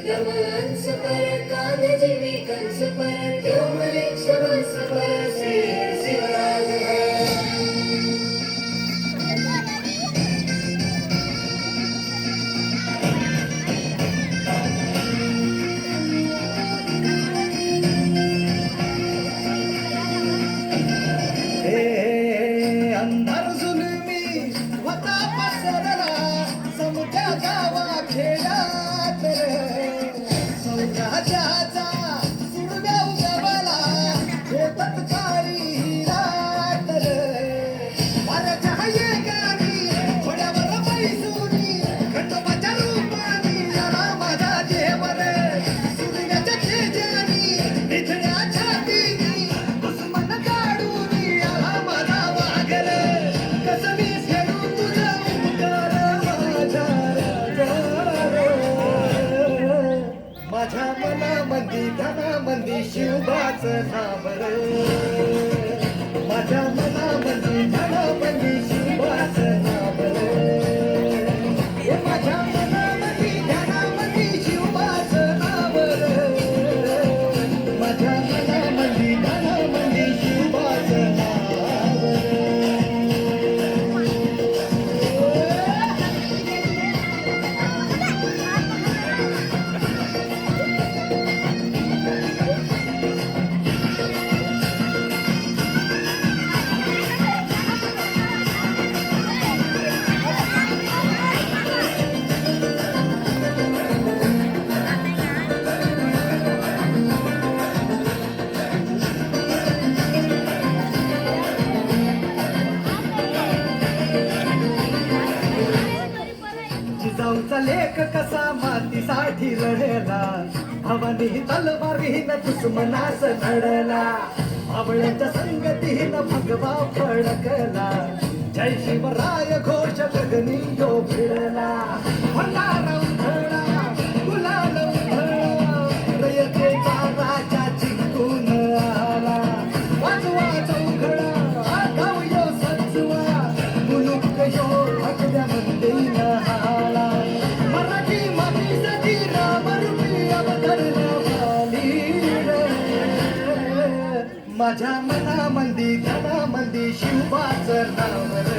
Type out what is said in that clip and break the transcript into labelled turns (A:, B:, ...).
A: कंस पर कानजीवी कंस पर व्योमलेक्ष वंश पर श्री शिवराज है.
B: अंधार जुलमी होता पसरला समुद्रा गावा खेळात सौराजाचा सुरव्या उगवला हे तत्काळी रात वाऱ्याच्या हयेगानी घोड्यावर पैसुनी खंडोबाच्या रूपानी आला माझा देवर सूर्याच्या तेजानी निधड्या छातीनी दुश्मन काढून आला माझा वाघर कसबी फेडू तुझा उपकार माझ्या मनामंदी धनामंदी शिवबाचं नाव माझ्या मनामंदी धनामंदी शिवबाचं नाव माझ्या मनामंदी धनामंदी शिवबाचं नाव माझ्या मनामंदी धनामंदी शिवबाचं नाव जिजाऊचा लेख कसा मातीसाठी लढला भवानी तलवारीन दुश्मनास लढला आवळ्याच्या संगतीनं भगवा फडकला जय शिवराय घोष गगनी तो भिडला भंडारा उधळला गुलाल उधळला रयतेचा राजा जिंकून आला वाजवा चौघडा गाव यो सजवा मुलुक यो भगव्या मंदिर हाला मराठी मातीसाठी रामरूपी अवतरला बालीड माझ्या मनामंदी धनामंदी शिवबाचं नाव